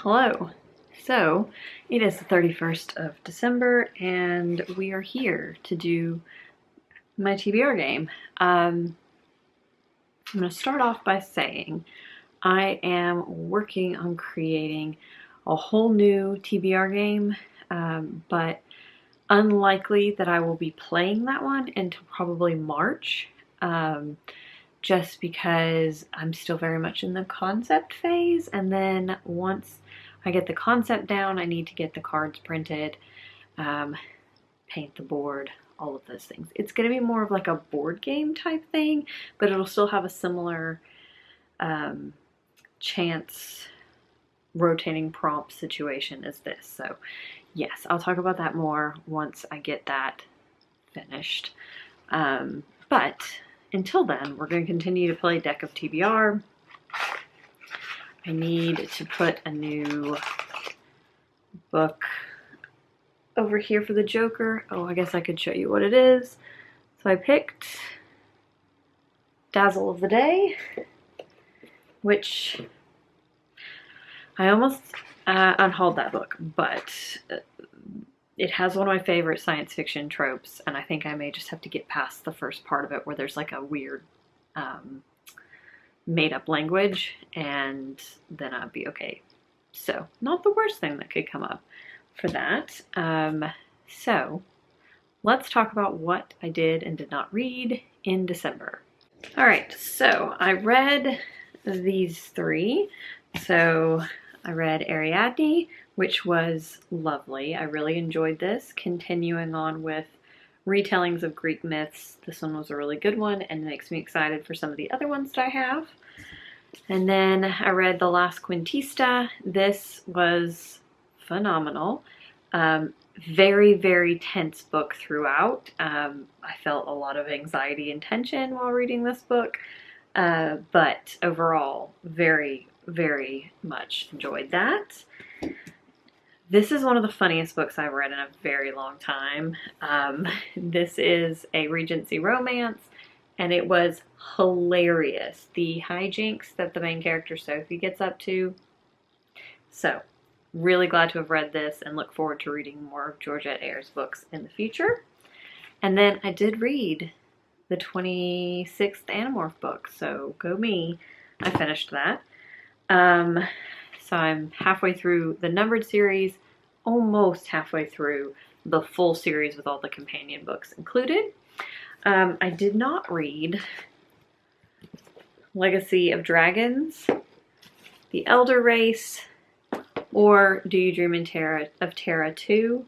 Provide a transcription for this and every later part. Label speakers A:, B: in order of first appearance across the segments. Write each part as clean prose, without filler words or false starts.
A: Hello. So it is the 31st of December and we are here to do my TBR game. I'm going to start off by saying I am working on creating a whole new TBR game, but unlikely that I will be playing that one until probably March, just because I'm still very much in the concept phase, and then once I get the concept down, I need to get the cards printed, paint the board, all of those things. It's going to be more of like a board game type thing, but it'll still have a similar chance rotating prompt situation as this. So yes, I'll talk about that more once I get that finished. But until then, we're going to continue to play Deck of TBR. I need to put a new book over here for the Joker. Oh, I guess I could show you what it is. So I picked Dazzle of the Day, which I almost unhauled that book, but it has one of my favorite science fiction tropes, and I think I may just have to get past the first part of it where there's like a weird made-up language, and then I'd be okay. So, not the worst thing that could come up for that. So, let's talk about what I did and did not read in December. Alright, so I read these three. So, I read Ariadne, which was lovely. I really enjoyed this. Continuing on with retellings of Greek myths. This one was a really good one and makes me excited for some of the other ones that I have. And then I read The Last Quintista. This was phenomenal. Very, very tense book throughout. I felt a lot of anxiety and tension while reading this book, but overall, very, very much enjoyed that. This is one of the funniest books I've read in a very long time. This is a Regency romance, and it was hilarious. The hijinks that the main character Sophie gets up to. So, really glad to have read this and look forward to reading more of Georgette Ayers' books in the future. And then I did read the 26th Animorph book, so go me. I finished that. So I'm halfway through the numbered series, almost halfway through the full series with all the companion books included. I did not read Legacy of Dragons, The Elder Race, or Do You Dream of Terra 2.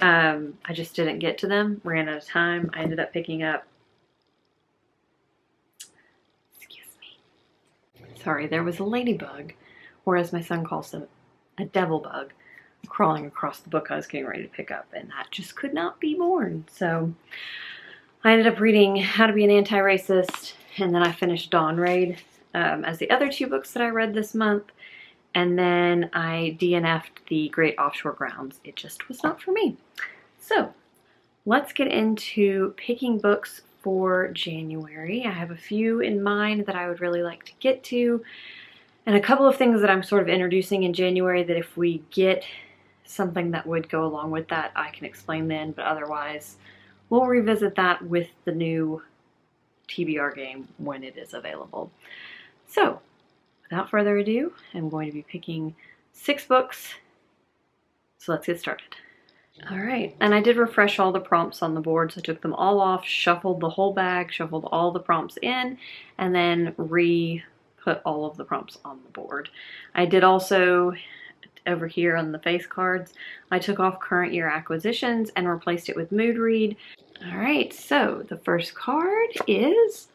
A: I just didn't get to them, ran out of time. I ended up picking up, sorry, there was a ladybug, or as my son calls them, a devil bug, crawling across the book I was getting ready to pick up, and that just could not be born. So I ended up reading How to Be an Anti-Racist, and then I finished Dawn Raid as the other two books that I read this month, and then I DNF'd The Great Offshore Grounds. It just was not for me. So let's get into picking books for January. I have a few in mind that I would really like to get to, and a couple of things that I'm sort of introducing in January that if we get something that would go along with that, I can explain then, but otherwise we'll revisit that with the new TBR game when it is available. So, without further ado, I'm going to be picking 6 books, so let's get started. Alright, and I did refresh all the prompts on the board, so I took them all off, shuffled the whole bag, shuffled all the prompts in, and then re-put all of the prompts on the board. I did also, over here on the face cards, I took off current year acquisitions and replaced it with mood read. Alright, so the first card is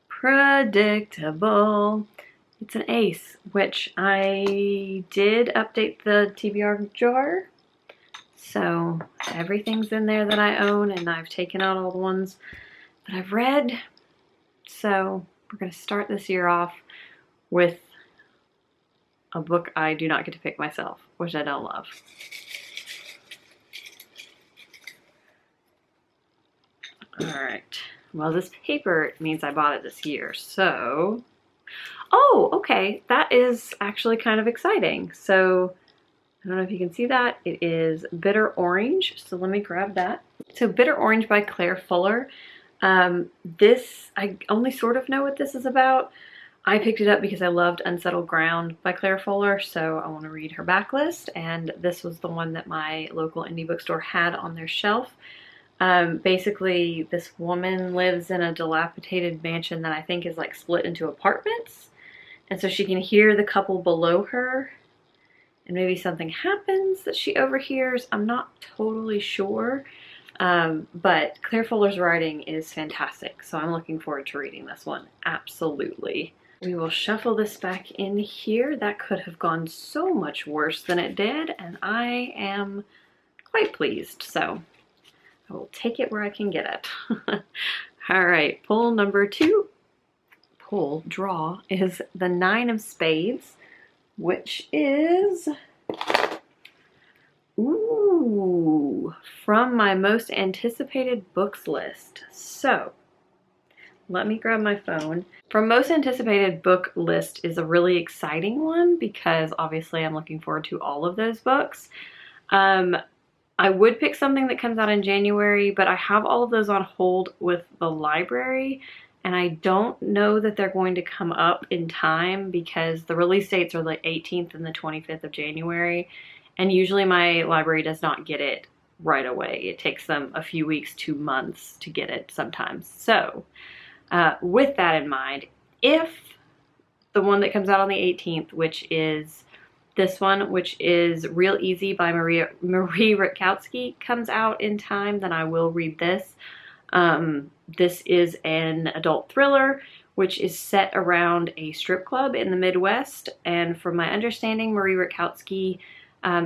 A: Predictable. It's an ace, which I did update the TBR jar, so everything's in there that I own, and I've taken out all the ones that I've read. So we're going to start this year off with a book I do not get to pick myself, which I don't love. Alright, well, this paper means I bought it this year, so Oh, okay. That is actually kind of exciting. So I don't know if you can see that. It is Bitter Orange. So let me grab that. So Bitter Orange by Claire Fuller. This, I only sort of know what this is about. I picked it up because I loved Unsettled Ground by Claire Fuller, so I want to read her backlist, and this was the one that my local indie bookstore had on their shelf. Basically, this woman lives in a dilapidated mansion that I think is like split into apartments, and so she can hear the couple below her, and maybe something happens that she overhears. I'm not totally sure. But Claire Fuller's writing is fantastic, so I'm looking forward to reading this one. Absolutely. We will shuffle this back in here. That could have gone so much worse than it did, and I am quite pleased, so I will take it where I can get it. All right, pull number 2, draw, is the 9 of Spades, which is, ooh, from my most anticipated books list. So let me grab my phone. From most anticipated book list is a really exciting one because obviously I'm looking forward to all of those books. I would pick something that comes out in January, but I have all of those on hold with the library, and I don't know that they're going to come up in time because the release dates are the 18th and the 25th of January, and usually my library does not get it right away. It takes them a few weeks to months to get it sometimes. So with that in mind, if the one that comes out on the 18th, which is this one, which is Real Easy by Marie Rutkowski, comes out in time, then I will read this. This is an adult thriller, which is set around a strip club in the Midwest. And from my understanding, Marie Rutkowski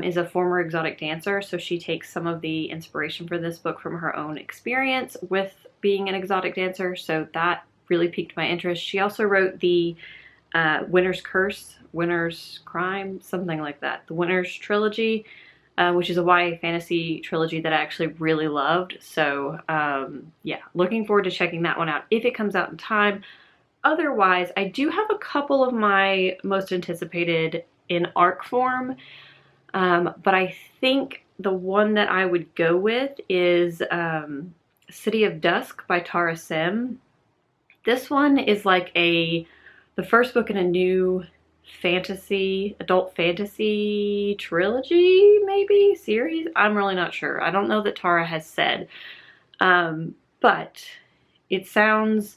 A: is a former exotic dancer, so she takes some of the inspiration for this book from her own experience with being an exotic dancer, so that really piqued my interest. She also wrote the Winter's Curse, Winter's Crime, something like that, the Winter's Trilogy, which is a YA fantasy trilogy that I actually really loved. So yeah, looking forward to checking that one out if it comes out in time. Otherwise, I do have a couple of my most anticipated in ARC form, but I think the one that I would go with is City of Dusk by Tara Sim. This one is like the first book in a new adult fantasy trilogy, maybe, series? I'm really not sure. I don't know that Tara has said. But it sounds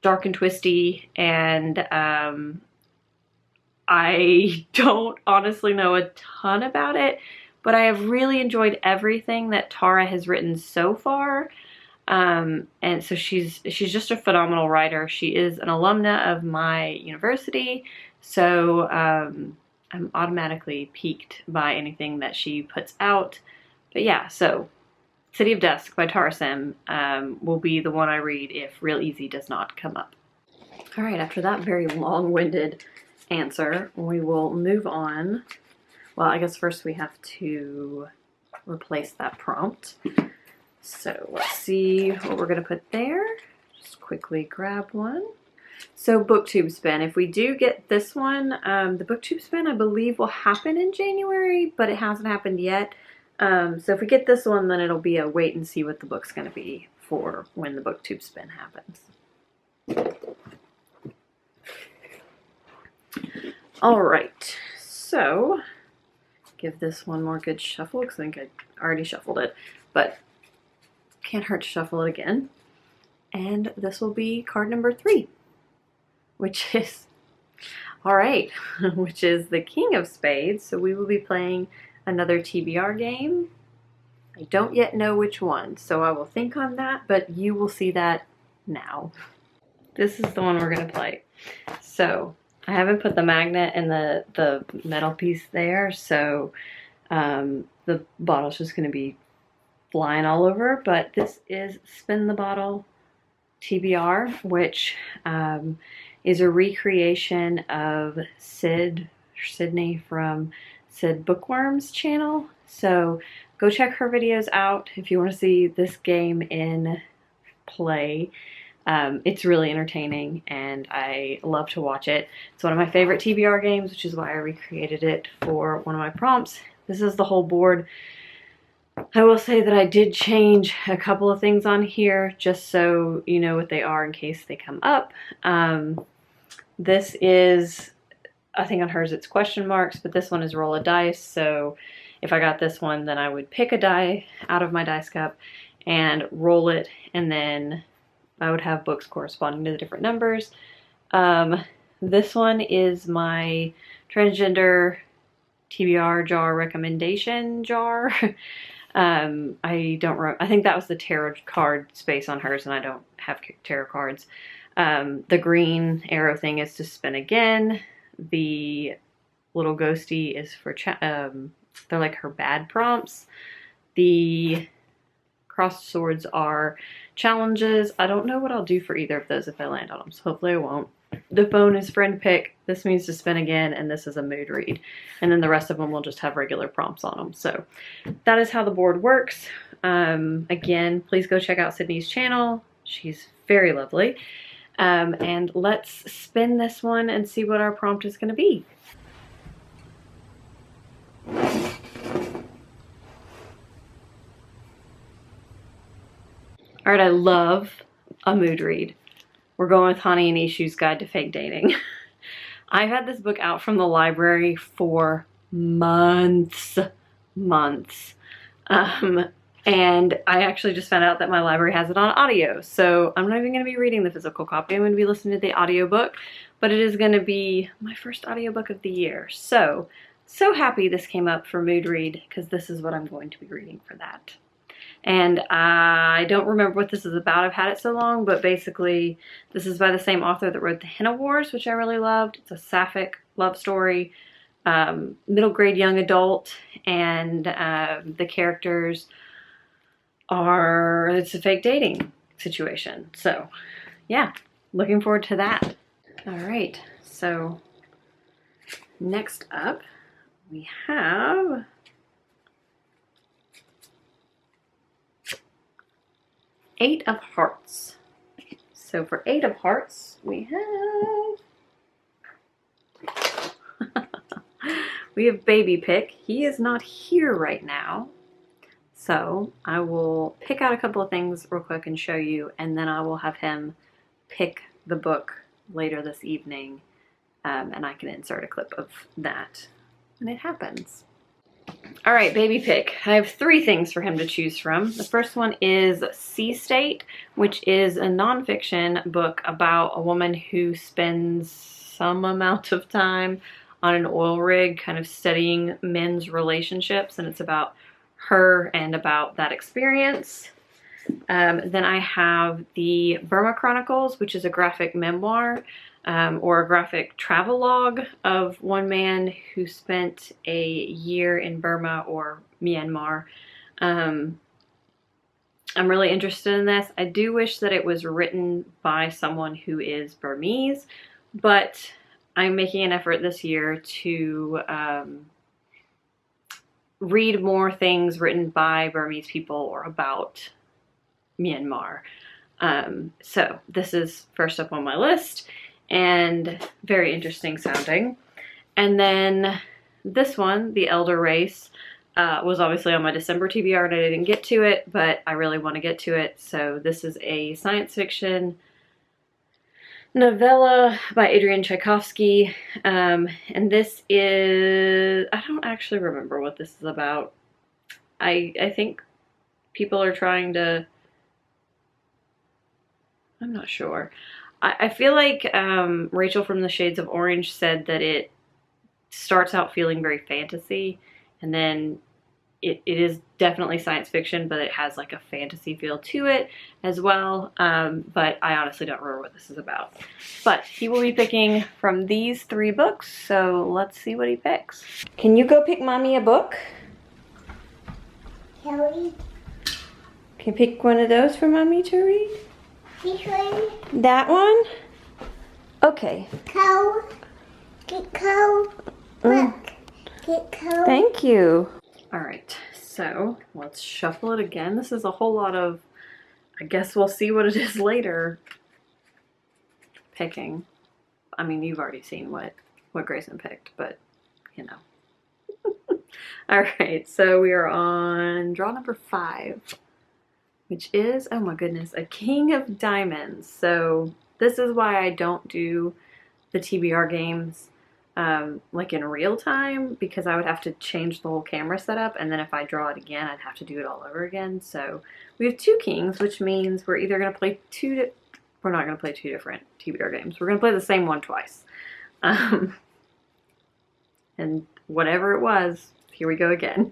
A: dark and twisty, and I don't honestly know a ton about it, but I have really enjoyed everything that Tara has written so far. And so she's just a phenomenal writer. She is an alumna of my university, so I'm automatically piqued by anything that she puts out. But yeah, so City of Dusk by Tara Sim will be the one I read if Real Easy does not come up. All right, after that very long-winded answer, we will move on. Well, I guess first we have to replace that prompt. So let's see what we're going to put there. Just quickly grab one. So booktube spin. If we do get this one, the booktube spin I believe will happen in January, but it hasn't happened yet. So if we get this one, then it'll be a wait and see what the book's going to be for when the booktube spin happens. All right, so give this one more good shuffle because I think I already shuffled it, but can't hurt to shuffle it again. And this will be card number 3, which is, all right, which is the King of Spades. So we will be playing another TBR game. I don't yet know which one, so I will think on that, but you will see that now. This is the one we're gonna play. So I haven't put the magnet and the metal piece there, so the bottle's just gonna be flying all over, but this is Spin the Bottle TBR, which is a recreation of Sydney from Sid Bookworm's channel. So go check her videos out if you want to see this game in play. It's really entertaining and I love to watch it. It's one of my favorite TBR games, which is why I recreated it for one of my prompts. This is the whole board. I will say that I did change a couple of things on here just so you know what they are in case they come up. This is, I think on hers it's question marks, but this one is roll a dice. So if I got this one, then I would pick a die out of my dice cup and roll it, and then I would have books corresponding to the different numbers. This one is my transgender TBR jar recommendation jar. I think that was the tarot card space on hers, and I don't have tarot cards. The green arrow thing is to spin again. The little ghosty is for, they're like her bad prompts. The crossed swords are challenges. I don't know what I'll do for either of those if I land on them, so hopefully I won't. The phone is friend pick. This means to spin again, and this is a mood read. And then the rest of them will just have regular prompts on them. So that is how the board works. Again, please go check out Sydney's channel. She's very lovely. And let's spin this one and see what our prompt is going to be. All right, I love a mood read. We're going with Hani and Ishu's Guide to Fake Dating. I've had this book out from the library for months. And I actually just found out that my library has it on audio. So I'm not even going to be reading the physical copy. I'm going to be listening to the audiobook, but it is going to be my first audiobook of the year. So happy this came up for mood read, because this is what I'm going to be reading for that. And I don't remember what this is about. I've had it so long, but basically this is by the same author that wrote The Henna Wars, which I really loved. It's a sapphic love story, middle grade young adult, and the characters are, it's a fake dating situation. So yeah, looking forward to that. All right, so next up we have Eight of Hearts. So for Eight of Hearts, we have Baby Pick. He is not here right now. So I will pick out a couple of things real quick and show you, and then I will have him pick the book later this evening, and I can insert a clip of that when it happens. All right, Baby Pick. I have three things for him to choose from. The first one is Sea State, which is a nonfiction book about a woman who spends some amount of time on an oil rig kind of studying men's relationships, and it's about her and about that experience. Then I have the Burma Chronicles, which is a graphic memoir or a graphic travelogue of one man who spent a year in Burma or Myanmar. I'm really interested in this. I do wish that it was written by someone who is Burmese, but I'm making an effort this year to read more things written by Burmese people or about Myanmar. So this is first up on my list and very interesting sounding. And then this one, The Elder Race, was obviously on my December TBR and I didn't get to it, but I really want to get to it. So this is a science fiction novella by Adrian Tchaikovsky, and this is, I don't actually remember what this is about. I think people are trying to, I'm not sure. I feel like Rachel from the Shades of Orange said that it starts out feeling very fantasy, and then it is definitely science fiction, but it has like a fantasy feel to it as well. But I honestly don't remember what this is about. But he will be picking from these three books, so let's see what he picks. Can you go pick Mommy a book?
B: Can
A: you pick one of those for Mommy to read?
B: This one?
A: That one? Okay.
B: Cow. Get cow. Look. Get cow.
A: Thank you. All right, so let's shuffle it again. This is a whole lot of, I guess we'll see what it is later, picking. I mean, you've already seen what Grayson picked, but you know. All right, so we are on draw number 5, which is, oh my goodness, a King of Diamonds. So this is why I don't do the TBR games like in real time, because I would have to change the whole camera setup, and then if I draw it again, I'd have to do it all over again. So we have 2 kings, which means we're either going to play we're not going to play 2 different TBR games. We're going to play the same one twice. And whatever it was, here we go again.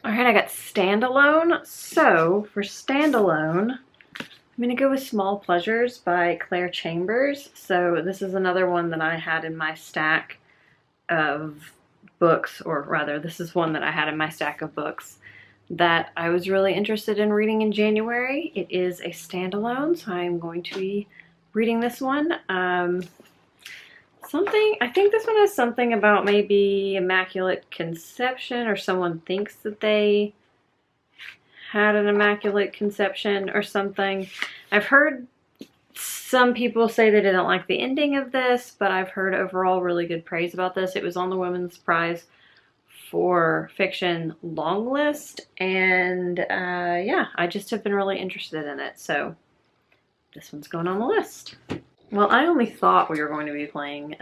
A: All right, I got Standalone. So for Standalone, I'm going to go with Small Pleasures by Claire Chambers. So this is another one that I had in my stack of books, or rather, this is one that I had in my stack of books that I was really interested in reading in January. It is a standalone, so I'm going to be reading this one. I think this one has something about maybe Immaculate Conception, or someone thinks that they had an Immaculate Conception or something. I've heard some people say they didn't like the ending of this, but I've heard overall really good praise about this. It was on the Women's Prize for Fiction long list, and yeah, I just have been really interested in it, so this one's going on the list. Well, I only thought we were going to be playing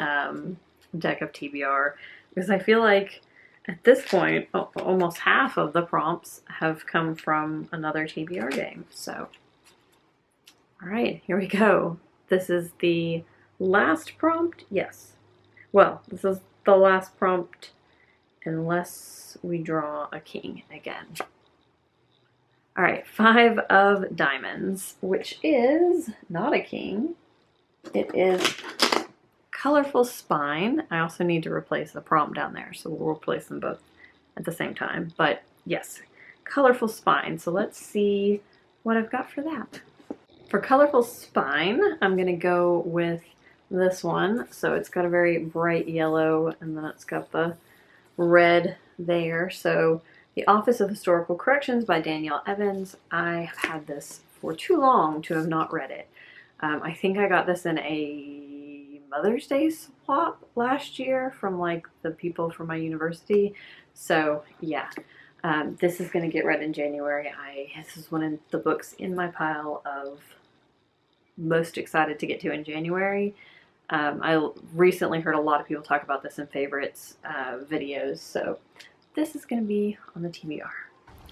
A: Deck of TBR, because I feel like at this point almost half of the prompts have come from another TBR game. So all right, here we go. This is the last prompt. Yes, well, this is the last prompt unless we draw a king again. All right, 5 of diamonds, which is not a king. It is Colorful Spine. I also need to replace the prompt down there, so we'll replace them both at the same time. But yes, Colorful Spine. So let's see what I've got for that. For Colorful Spine, I'm going to go with this one. So it's got a very bright yellow, and then it's got the red there. So The Office of Historical Corrections by Danielle Evans. I have had this for too long to have not read it. I think I got this in a Mother's Day swap last year from like the people from my university. So yeah, this is going to get read in January. This is one of the books in my pile of most excited to get to in January. I recently heard a lot of people talk about this in favorites videos, so this is going to be on the TBR.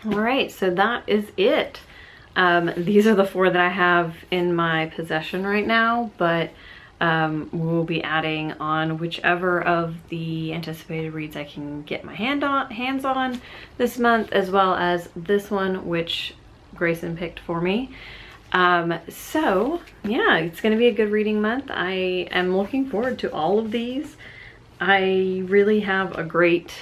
A: All right, so that is it. These are the 4 that I have in my possession right now, but we'll be adding on whichever of the anticipated reads I can get my hands on this month, as well as this one, which Grayson picked for me. So yeah, it's going to be a good reading month. I am looking forward to all of these. I really have a great,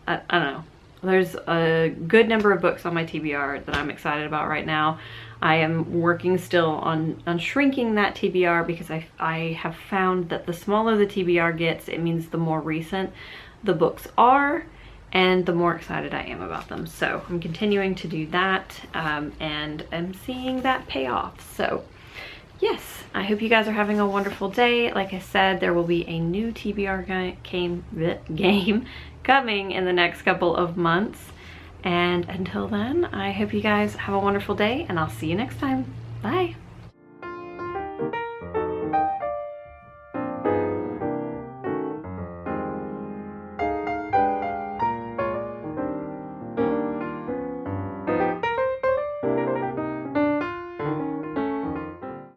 A: I don't know, there's a good number of books on my TBR that I'm excited about right now. I am working still on shrinking that TBR, because I have found that the smaller the TBR gets, it means the more recent the books are, and the more excited I am about them. So I'm continuing to do that, and I'm seeing that pay off. So yes, I hope you guys are having a wonderful day. Like I said, there will be a new TBR game coming in the next couple of months. And until then, I hope you guys have a wonderful day, and I'll see you next time. Bye.